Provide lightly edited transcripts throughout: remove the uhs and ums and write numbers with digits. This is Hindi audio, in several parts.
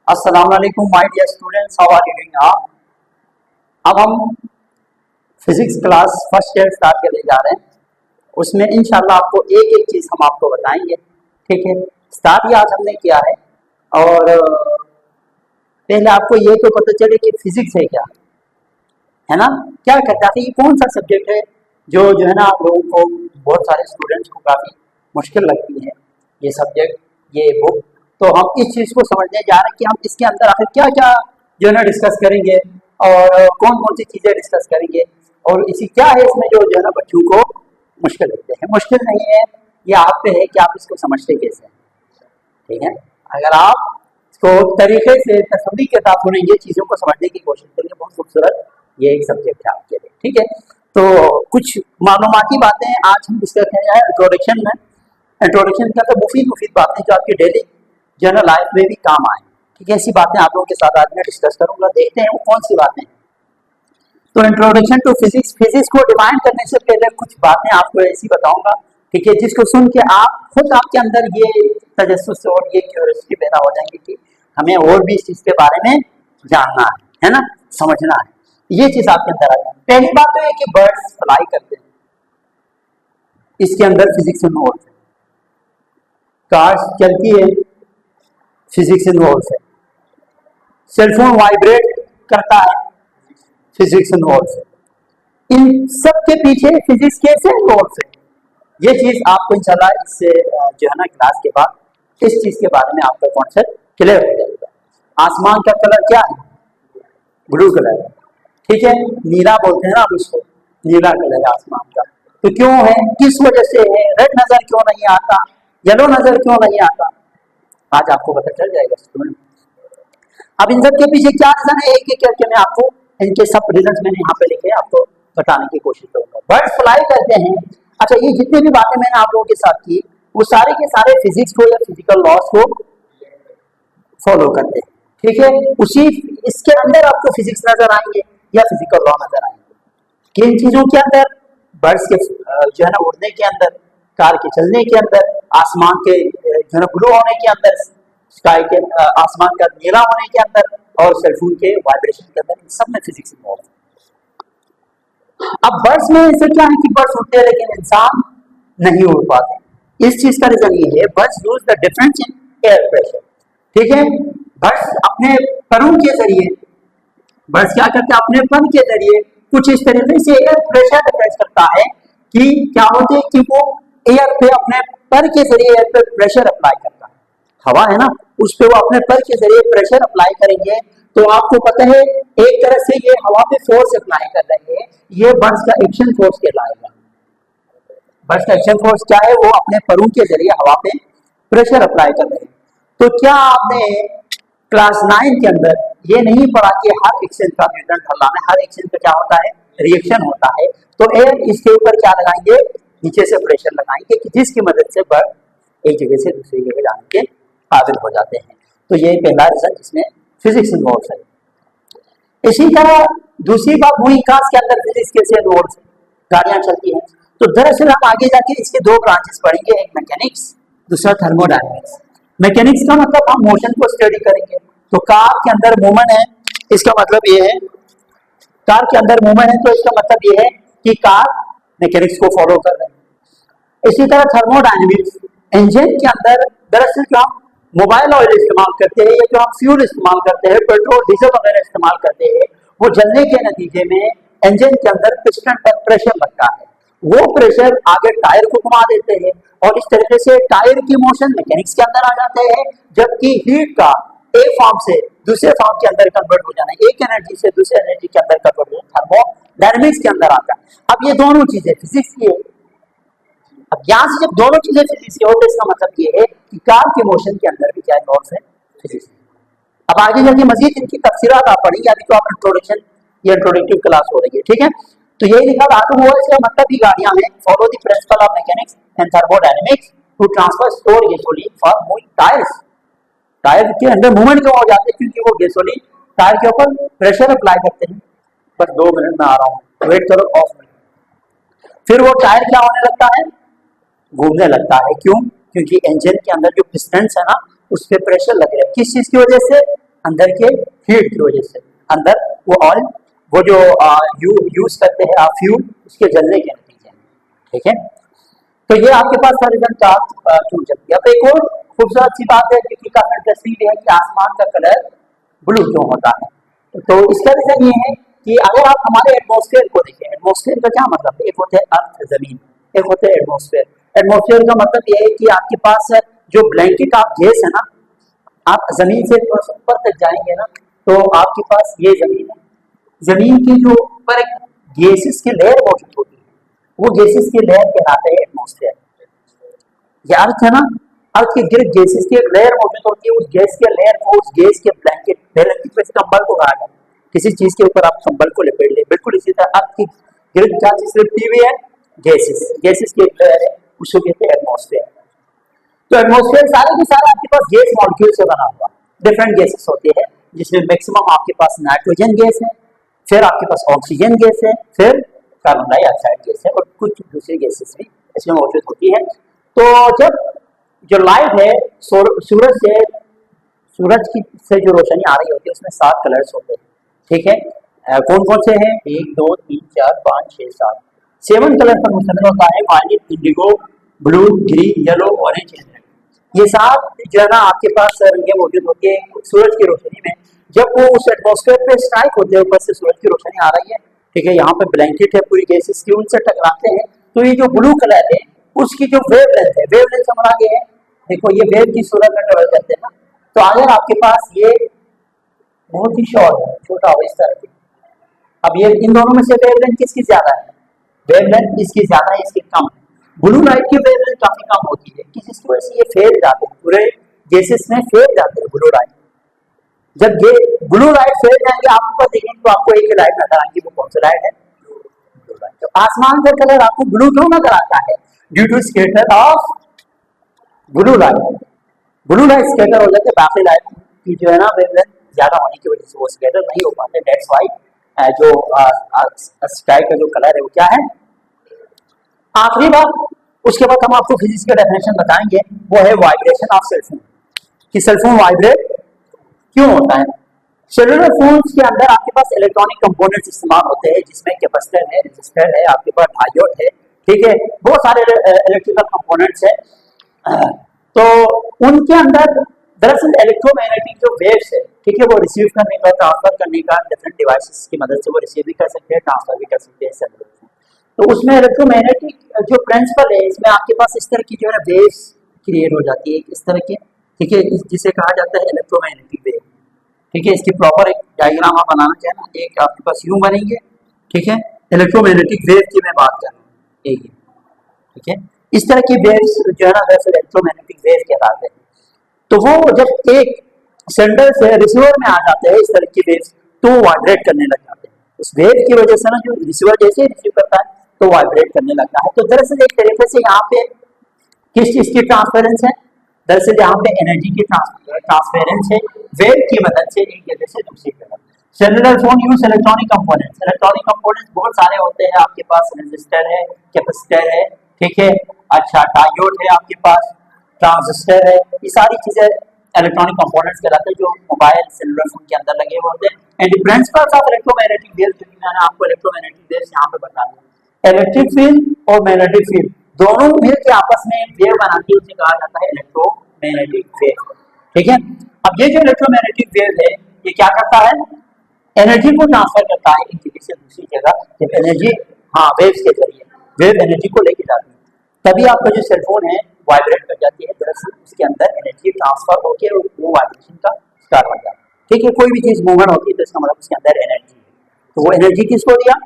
अस्सलाम वालेकुम my dear students, how are you doing आप। अब हम physics class first year start करने जा रहे हैं। उसमें इंशाल्लाह आपको एक एक चीज़ हम आपको बताएंगे। ठीक है, स्टार्ट ही आज हमने किया है। और पहले आपको ये तो पता चले कि फिजिक्स है क्या, है ना, क्या कहता है, ये कौन सा सब्जेक्ट है जो है ना आप लोगों को, बहुत सारे स्टूडेंट्स को काफ़ी मुश्किल लगती है ये सब्जेक्ट, ये बुक। तो हम इस चीज़ को समझने जा रहे हैं कि हम इसके अंदर आखिर क्या क्या जो है ना डिस्कस करेंगे और कौन कौन सी चीज़ें डिस्कस करेंगे, और इसी क्या है इसमें जो है ना बच्चों को मुश्किल लगते हैं। मुश्किल नहीं है, ये आप पे है कि आप इसको समझते कैसे हैं। ठीक है, अगर आप इसको तरीके से तसल्ली के साथ उन्हें ये चीज़ों को समझने की कोशिश करेंगे, बहुत खूबसूरत ये एक सब्जेक्ट है आपके लिए। ठीक है, तो कुछ मालूमाती बातें आज हम डिस्कस करेंगे इंट्रोडक्शन में। इंट्रोडक्शन का तो मुफीद बातें जो आपकी डेली जनरल लाइफ में भी काम आए। ठीक है, ऐसी बातें आप लोगों के साथ आज मैं डिस्कस करूंगा। देखते हैं वो कौन सी बातें। तो इंट्रोडक्शन टू फिजिक्स, फिजिक्स को डिफाइन करने से पहले कुछ बातें आपको ऐसी बताऊंगा कि जिसको सुन के आप खुद आपके अंदर ये तजस्सुस और ये क्यूरियोसिटी पैदा हो जाएंगे कि हमें और भी इस चीज के बारे में जानना है ना, समझना है। ये चीज आपके अंदर आ जाए। पहली बात तो है कि बर्ड्स फ्लाई करते हैं, इसके अंदर फिजिक्स इन्वॉल्व है। कार्स चलती है, फिजिक्स इन्वॉल्व है। सेलफोन वाइब्रेट करता है, फिजिक्स इन्वॉल्व है। इन सब के पीछे फिजिक्स कैसे इन्वॉल्व है, ये चीज आपको इंशाल्लाह इससे जो है ना क्लास के बाद इस चीज के बारे में आपका कॉन्सेप्ट क्लियर हो जाएगा। आसमान का कलर क्या है? ब्लू कलर है। ठीक है, नीला बोलते हैं ना आप उसको, नीला कलर है आसमान का। तो क्यों है, किस वजह से है? रेड नजर क्यों नहीं आता, येलो नजर क्यों नहीं आता, आज आपको पता चल जाएगा स्टूडेंट। अब इन सब के पीछे क्या रीजन है, एक एक करके मैं आपको इनके सब रीजन मैंने यहाँ पे लिखे आपको बताने की कोशिश करूंगा। बर्ड फ्लाई करते हैं। अच्छा, ये जितने भी बातें मैंने आप लोगों के साथ की वो सारे के सारे फिजिक्स को या फिजिकल लॉस को फॉलो करते हैं। ठीक है, उसी इसके अंदर आपको फिजिक्स नजर आएंगे या फिजिकल लॉ नजर आएंगे। किन चीजों के अंदर? बर्ड्स के जो है ना उड़ने के अंदर, कार के चलने के अंदर, आसमान के जो है ना ब्लू होने के अंदर, स्काई के आसमान का नीला होने के अंदर, और सेलफोन के वाइब्रेशन के अंदर, इन सब में फिजिक्स इन्वॉल्व है। अब बर्ड्स में ऐसे क्या है कि बर्ड्स उड़ते हैं लेकिन इंसान नहीं उड़ पाते। इस चीज का रीजन ये है, buds used the difference in air pressure. ठीक है, बर्ड्स अपने परों के जरिए, बर्ड्स क्या करते हैं, अपने पर के जरिए कुछ इस तरीके से एयर प्रेशर डिफरेंस करता है कि क्या होते हैं कि वो एयर पे अपने पर के जरिए एयर पे प्रेशर अप्लाई करता है। हवा है ना, उस पे वो अपने पर के जरिए प्रेशर अप्लाई करेंगे। तो आपको पता है एक तरह से ये हवा पे फोर्स अप्लाई कर रहे हैं, ये बर्ड्स का एक्शन फोर्स कहलाएगा। बर्ड्स का एक्शन फोर्स क्या है, वो अपने परों के जरिए हवा पे प्रेशर अप्लाई कर रहे हैं। तो क्या आपने क्लास 9 के अंदर ये नहीं पढ़ा कि हर एक्शन का न्यूटन का लॉ है, हर एक्शन का क्या होता है, रिएक्शन होता है। तो एयर इसके ऊपर क्या लगाएंगे, नीचे से प्रेशर लगाएंगे कि जिसकी मदद से बर्ड एक जगह से दूसरी जगह जाने के काबिल हो जाते हैं। तो ये पहला रीजन जिसमें फिजिक्स इन्वॉल्व है। इसी तरह दूसरी बात, वही कांच के अंदर फिजिक्स कैसे इन्वॉल्व है, गाड़ियां चलती हैं। तो दरअसल हम आगे जाके इसके दो ब्रांचेस पढ़ेंगे, एक मैकेनिक्स, दूसरा थर्मोडायनेमिक्स। मैकेनिक्स का मतलब हम मोशन को स्टडी करेंगे। तो कार के अंदर मूवमेंट है, इसका मतलब ये है, कार के अंदर मूवमेंट है तो इसका मतलब ये है कि कार मैकेनिक्स को फॉलो कर रहे हैं। इसी तरह थर्मोडायनेमिक्स, इंजन के अंदर दरअसल जो हम मोबाइल ऑयल इस्तेमाल करते हैं या जो हम फ्यूल इस्तेमाल करते हैं, पेट्रोल डीजल वगैरह इस्तेमाल करते हैं, वो जलने के नतीजे में इंजन के अंदर पिस्टन पर प्रेशर लगता है। वो प्रेशर आगे टायर को घुमा देते हैं और इस तरीके से टायर की मोशन मैकेनिक्स के अंदर आ जाते हैं। जबकि हीट का एक फॉर्म से दूसरे फॉर्म के अंदर कन्वर्ट हो जाना, एक एनर्जी से दूसरे एनर्जी के अंदर कन्वर्ट हो जाना, थर्मोडायनेमिक्स के अंदर आता है। अब ये दोनों चीजें फिजिक्स की है। अब यहाँ से जब दोनों चीजें फिजिक्स की होती है, इसका मतलब ये है कि कार के मोशन के अंदर भी क्या इन्वॉल्व है, फिजिक्स। अब आगे जाके मजीद इनकी तफसीरात आप पढ़ेंगे, अभी तो आप इंट्रोडक्शन या इंट्रोडक्टिव क्लास हो रही है। ठीक है, तो यही लिखा ऑटोमोबाइल्स का मतलब भी गाड़ियां हैं। Follow the principle of mechanics and thermodynamics to transfer store gasoline for moving tyres. Tyre के अंदर मूवमेंट क्यों हो जाते हैं, क्योंकि वो गैसोलीन टायर के ऊपर प्रेशर अप्लाई करते हैं। बस 2 मिनट में आ रहा हूँ, वेट करो, ऑफ मिनट। फिर वो टायर क्या होने लगता है, घूमने लगता है। क्यों? क्योंकि इंजन के अंदर जो पिस्टन्स है ना, उस पर प्रेशर लग रहा है। किस चीज की वजह से? अंदर के हीट की वजह से अंदर वो ऑयल वो जो यूज करते हैं आप फ्यूल उसके जलने के नतीजे में, ठीक है। तो ये आपके पास रिजल्ट का चुन सकती है। अब एक और खूबसूरत सी बात है क्योंकि काफी इंटरेस्टिंग है कि आसमान का कलर ब्लू क्यों होता है। तो इसका रीजन ये है कि अगर आप हमारे एटमॉस्फेयर को देखें, एटमॉस्फेयर का क्या मतलब है, एक होता है अर्थ जमीन, एक होता है एटमॉस्फेयर। एटमॉस्फेयर का मतलब ये है कि आपके पास जो ब्लैंकेट आप गैस है ना, आप जमीन से थोड़ा सा ऊपर तक जाएंगे ना तो आपके पास ये जमीन है, जमीन की जो ऊपर एक गैसेस की लेयर मौजूद होती है वो गैसेस की लेयर कहलाते हैं एटमॉस्फेयर। ये अर्थ है ना, अर्थ के गिर्द गैसेस की एक लेयर मौजूद होती है, उस गैस के लेयर को उस गैस के ब्लैंकेट पे कंबल को कहा जाता है। किसी चीज के ऊपर आप कंबल को लपेट ले, बिल्कुल इसी तरह अर्थ की गिर्द क्या चीज लिपटी हुई है, गैसेस, गैसेस की एक लेयर है, उसको कहते हैं एटमॉस्फेयर। तो एटमॉस्फेयर सारे के सारे आपके पास गैस मॉलिक्यूल से बना हुआ, डिफरेंट गैसेस होते हैं जिसमें मैक्सिमम आपके पास नाइट्रोजन गैस है, फिर आपके पास ऑक्सीजन गैस है, फिर कार्बन डाइऑक्साइड गैस है और कुछ दूसरी गैसेस भी इसमें मौजूद होती है। तो जब जो लाइट है सूरज की से जो रोशनी आ रही होती है उसमें 7 कलर्स होते हैं, ठीक है। कौन कौन से हैं, 1 2 3 4 5 6 7 7 कलर पर मुश्तमिल होता है, violet, indigo, blue, green, yellow, orange and red. ये 7 जो है ना आपके पास रंगें मौजूद होती है सूरज की रोशनी में। जब वो उस एटमॉस्फेयर पे स्ट्राइक होते हैं, ऊपर से सूरज की रोशनी आ रही है, ठीक है, यहाँ पे ब्लैंकेट है पूरी गैसेस की, उनसे टकराते हैं तो ये जो ब्लू कलर है उसकी जो वेवलेंथ है, वेवलेंथ हम आगे है, देखो ये वेव की सूरत में ट्रेवल करते हैं ना, तो अगर आपके पास ये बहुत ही शॉर्ट है, छोटा हो इस तरह की, अब ये इन दोनों में से वेवलेंथ किसकी ज्यादा है, वेवलेंथ इसकी ज्यादा है, इसकी कम है। ब्लू लाइट की वेवलेंथ काफी कम होती है, किसी वजह से ये फेल जाते हैं, पूरे गैसेस में फेल जाते हैं ब्लू लाइट। जब ये ब्लू लाइट फेल जाएंगे आप ऊपर देखेंगे तो आपको एक लाइट नजर आएगी, वो कौन सी लाइट है, ब्लू लाइट। तो आसमान का कलर आपको ब्लू क्यों नजर आता है, due to scatter of blue light. Blue light scatter हो जाते, बाकी लाइट की जो है ना वेवलेंथ ज्यादा होने की वजह से वो स्कैटर नहीं हो पाते, दैट्स व्हाई जो स्काई का जो कलर है वो क्या है। आखिरी बात, उसके बाद हम आपको फिजिक्स का डेफिनेशन बताएंगे, वो है वाइब्रेशन ऑफ सेलफोन, कि सेलफोन वाइब्रेट क्यों होता है। सेलुलर फोन्स के अंदर आपके पास इलेक्ट्रॉनिक कंपोनेंट्स इस्तेमाल होते हैं जिसमें कैपेसिटर है, रेजिस्टर है, आपके पास डायोड है, ठीक है, बहुत सारे इलेक्ट्रिकल कंपोनेंट्स है। तो उनके अंदर दरअसल इलेक्ट्रोमैग्नेटिक जो वेव्स है, ठीक है, वो रिसीव करने का, ट्रांसफर करने का डिफरेंट डिवाइसेस की मदद से वो रिसीव भी कर सकते हैं, ट्रांसफर भी कर सकते हैं सेलुलर फोन। तो उसमें इलेक्ट्रोमैग्नेटिक जो प्रिंसिपल है, इसमें आपके पास इस तरह की जो है वेव्स क्रिएट हो जाती है, इस तरह की, ठीक है, जिसे कहा जाता है इलेक्ट्रोमैग्नेटिक वेव, ठीक है। इसकी प्रॉपर एक डायग्राम आप बनाना चाहें ना, एक आपके पास यूं बनेंगे, ठीक है, इलेक्ट्रोमैग्नेटिक वेव की मैं बात कर रहा हूँ, ठीक है, इस तरह की वेव्स जो है ना दरअसल इलेक्ट्रोमैग्नेटिक वेव कहलाते हैं। तो वो जब एक सेंडर से रिसीवर में आ जाते हैं इस तरह की वेव्स, तो वो वाइब्रेट करने लग जाते हैं, उस वेव की वजह से ना जो रिसीवर जैसे रिसीव करता है तो वाइब्रेट करने लगता है। तो दरअसल एक तरीके से यहाँ पे किस चीज की ट्रांसफरेंस है, दरअसल यहाँ पे एनर्जी की ट्रांसफरेंस है वेव की मदद से एक जगह से दूसरी जगह। Cellular phone use electronic components, electronic components बहुत सारे होते हैं, आपके पास रेजिस्टर है, कैपेसिटर है, ठीक है, अच्छा डायोड है, आपके पास ट्रांजिस्टर है, ये सारी चीजें इलेक्ट्रॉनिक कंपोनेंट्स कहलाते हैं जो मोबाइल सेलुलर फोन के अंदर लगे हुए होते हैं। And principles of electromagnetic waves, जो मैंने आपको इलेक्ट्रोमैग्नेटिक वेव्स यहाँ पे बता दिया, इलेक्ट्रिक फील्ड और मैग्नेटिक फील्ड दोनों मिल के आपस में वेव बनाती है, उसे कहा जाता है इलेक्ट्रोमैग्नेटिक वेव, ठीक है। अब ये जो इलेक्ट्रोमैग्नेटिक वेव है ये क्या करता है, एनर्जी को ट्रांसफर करता है एक जगह से दूसरी जगह, जब एनर्जी, हाँ, वेव्स के जरिए वेव एनर्जी को लेके जाती है, तभी आपका जो सेलफोन है वाइब्रेट कर जाती है, दरअसल उसके अंदर एनर्जी ट्रांसफर होकर वो वाइब्रेशन का स्टार्ट हो जाता है, ठीक है। कोई भी चीज मूवमेंट होती है तो इसका मतलब उसके अंदर एनर्जी है, तो वो एनर्जी किसको दिया,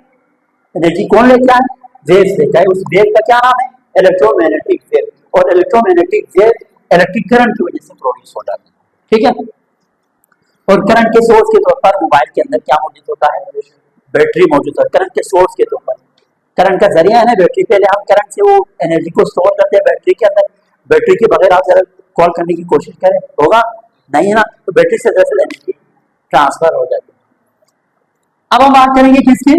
एनर्जी कौन लेता है, वेव लेता है, उस वेव का क्या नाम है, इलेक्ट्रोमैग्नेटिक वेव, और इलेक्ट्रोमैग्नेटिक वेव इलेक्ट्रिक करंट की वजह से प्रोड्यूस हो जाती है, ठीक है। और करंट के सोर्स के तौर पर मोबाइल के अंदर क्या मौजूद होता है, बैटरी मौजूद है, करंट के सोर्स के तौर पर, करंट का जरिया है ना बैटरी, पहले हम करंट से वो एनर्जी को स्टोर करते हैं बैटरी के अंदर, बैटरी के बगैर आप जरा कॉल करने की कोशिश करें, होगा नहीं है ना, तो बैटरी से दरअसल एनर्जी ट्रांसफर हो जाती है। अब हम बात करेंगे किसकी,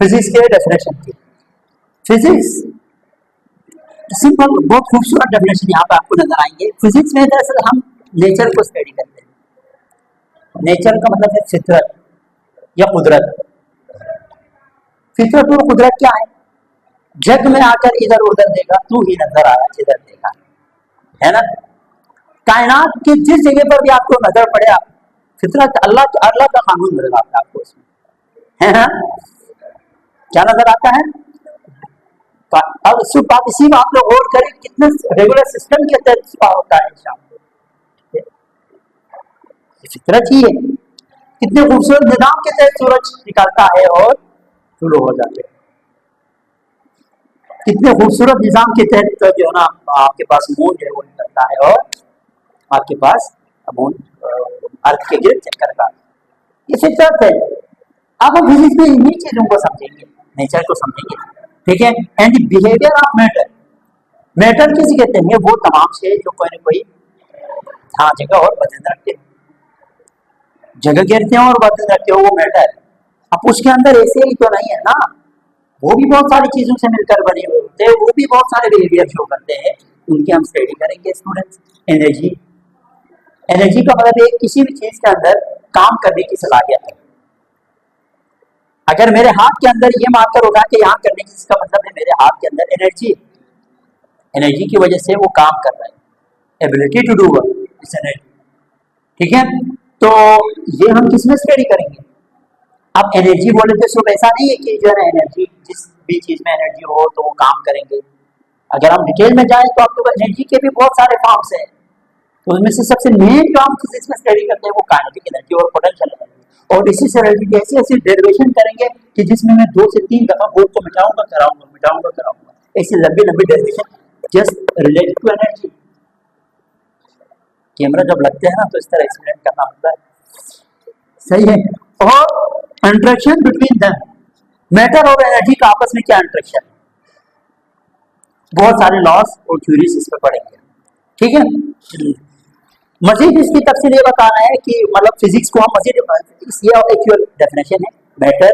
फिजिक्स के डेफिनेशन की। फिजिक्स सिंपल, बहुत खूबसूरत डेफिनेशन यहाँ पे आपको नजर आएंगे। फिजिक्स में दरअसल हम नेचर को स्टडी करते हैं, नेचर का मतलब है फितरत या कुदरत। फितरत और कुदरत क्या है? जग में आकर इधर उधर देखा, तू ही नजर आया जिधर देखा, है ना। कायनात की जिस जगह पर भी आपको नजर पड़े, फितरत अल्लाह अल्लाह का कानून नजर आता है आपको उसमें, है ना। क्या नजर आता है? अब इसी बात को गौर करें, कितने रेगुलर सिस्टम के तहत सुबह होता है, शाम को फितरत ही है। कितने खूबसूरत निजाम के तहत सूरज निकलता है और शुरू हो जाते हैं। कितने खूबसूरत निजाम के तहत जो है ना आपके पास मून है वो निकलता है और आपके पास मून अर्थ के गिर्द चक्कर का, ये फितरत है। अब हम फिजिक्स में इन्हीं चीजों को समझेंगे, नेचर को समझेंगे, ठीक है। And the behaviour of matter, matter किसे कहते हैं? वो तमाम चीजें जो कोई ना कोई जगह और वजन रखते हैं, जगह गिरते हैं और वजन रखते हो, वो मैटर। अब उसके अंदर ऐसे ही तो नहीं है ना, वो भी बहुत सारी चीजों से मिलकर बने हुए होते हैं, वो भी बहुत सारे बिहेवियर शो करते हैं, उनकी हम स्टडी करेंगे स्टूडेंट्स। एनर्जी, एनर्जी का मतलब है किसी भी चीज के अंदर काम करने की सलाहियत है। अगर मेरे हाथ के अंदर ये मार्कर होगा कि यहाँ करने की, इसका मतलब है मेरे हाथ के अंदर एनर्जी, एनर्जी की वजह से वो काम कर रहा है, एबिलिटी टू डू वर्क इस एनर्जी, ठीक है। तो ये हम किसमें स्टडी करेंगे? अब एनर्जी बोले तो सिर्फ ऐसा नहीं है कि जो है एनर्जी, जिस भी चीज में एनर्जी हो तो वो काम करेंगे। अगर हम डिटेल में जाएं तो आपके पास एनर्जी के भी बहुत सारे फॉर्म्स हैं, तो उनमें से सबसे मेन जो हम फिजिक्स में स्टडी करते हैं वो काइनेटिक एनर्जी और पोटेंशियल एनर्जी। और इसी से रिलेटेड ऐसी ऐसी डेरिवेशन करेंगे कि जिसमें मैं 2 से 3 दफा बोर्ड को मिटाऊंगा कराऊंगा, ऐसी लंबी लंबी derivation just related to energy. Camera जब लगते हैं ना तो इस तरह एक्सप्लेन करना होता है, सही है। और इंटरेक्शन बिटवीन देम, मैटर और एनर्जी का आपस में क्या इंटरेक्शन है, बहुत सारे लॉस और थ्योरीज इस पर पढ़ेंगे, ठीक है। मजीद इसकी तफसील ये बताना है कि मतलब फिजिक्स को हम मजीद, ये एक्चुअल डेफिनेशन है matter,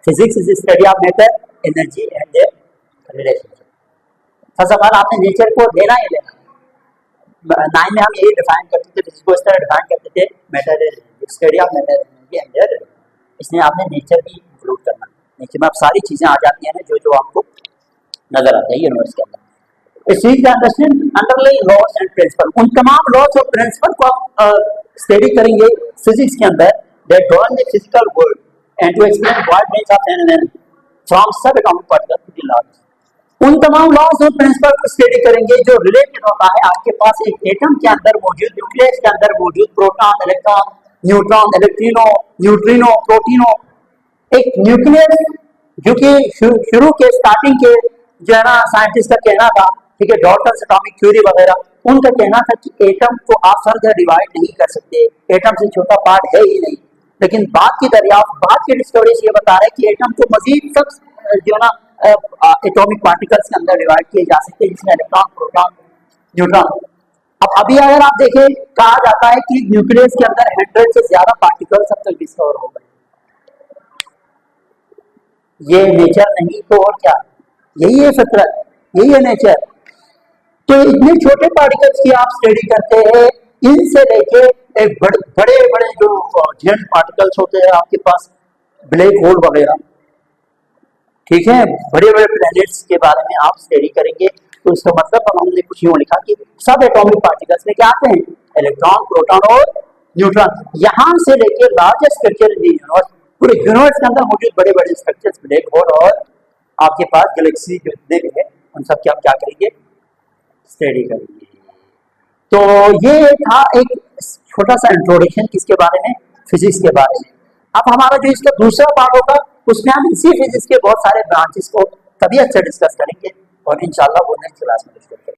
physics is study of matter, energy and their relationship. First of all आपने नेचर को लेना ही लेना। 9 में हम यही डिफाइन करते थे, फिजिक्स को इस तरह डिफाइन करते थे, matter study of matter, energy and there, इसमें आपने नेचर भी इंक्लूड करना। नेचर में अब सारी चीजें आ जाती हैं ना जो जो आपको नजर आते हैं यूनिवर्स के अंदर। अंडरलाइंग लॉस एंड प्रिंसिपल, उन तमाम लॉस और प्रिंसिपल को आप स्टडी करेंगे फिजिक्स के अंदर, that govern the physical world and to explain wide range of phenomena from subatomic particle to the largest. उन तमाम लॉस और प्रिंसिपल को स्टडी करेंगे जो रिलेटेड होता है आपके पास एक एटम के अंदर मौजूद, न्यूक्लियस के अंदर मौजूद प्रोटॉन, इलेक्ट्रॉन, न्यूट्रॉन, इलेक्ट्रिनो, न्यूट्रिनो, प्रोटीनो। एक न्यूक्लियस जो कि शुरू के स्टार्टिंग के जो है ना साइंटिस्ट का कहना था, ठीक है, डॉल्टन्स एटॉमिक थ्योरी वगैरह, उनका कहना था कि एटम को आप फर्दर डिवाइड नहीं कर सकते, एटम से छोटा पार्ट है ही नहीं। लेकिन बाद की दरियाफ्त, बाद की डिस्कवरीज ये बता रहे हैं कि एटम को मजीद सब जो ना एटॉमिक पार्टिकल्स के अंदर डिवाइड किए जा सकते हैं, जिसमें इलेक्ट्रॉन, प्रोटॉन, न्यूट्रॉन। अब अभी अगर आप देखें, कहा जाता है कि न्यूक्लियस के अंदर 100 से ज्यादा पार्टिकल्स अब तक डिस्कवर हो गए। ये नेचर नहीं तो और क्या, यही है फितरत, यही है नेचर। तो इतने छोटे पार्टिकल्स की आप स्टडी करते हैं, इनसे लेके एक बड़े बड़े जो जेंट पार्टिकल्स होते हैं आपके पास, ब्लैक होल वगैरह, ठीक है, बड़े बड़े प्लैनेट्स के बारे में आप स्टडी करेंगे। तो इसका मतलब हमने कुछ यूं लिखा कि सब एटॉमिक पार्टिकल्स में क्या आते हैं, इलेक्ट्रॉन, प्रोटॉन और न्यूट्रॉन। यहां से लेके लार्जेस्ट स्ट्रक्चर इन यूनिवर्स, पूरे यूनिवर्स के अंदर मौजूद बड़े बड़े स्ट्रक्चर्स, ब्लैक होल और आपके पास गैलेक्सी जो जितने भी है, उन सब की आप क्या करेंगे, स्टडी करेंगे। तो ये था एक छोटा सा इंट्रोडक्शन किसके बारे में, फिजिक्स के बारे में। अब हमारा जो इसका दूसरा पार्ट होगा, उसमें हम इसी फिजिक्स के बहुत सारे ब्रांचेस को कभी अच्छा डिस्कस करेंगे और इंशाल्लाह वो नेक्स्ट क्लास में डिस्कस करेंगे।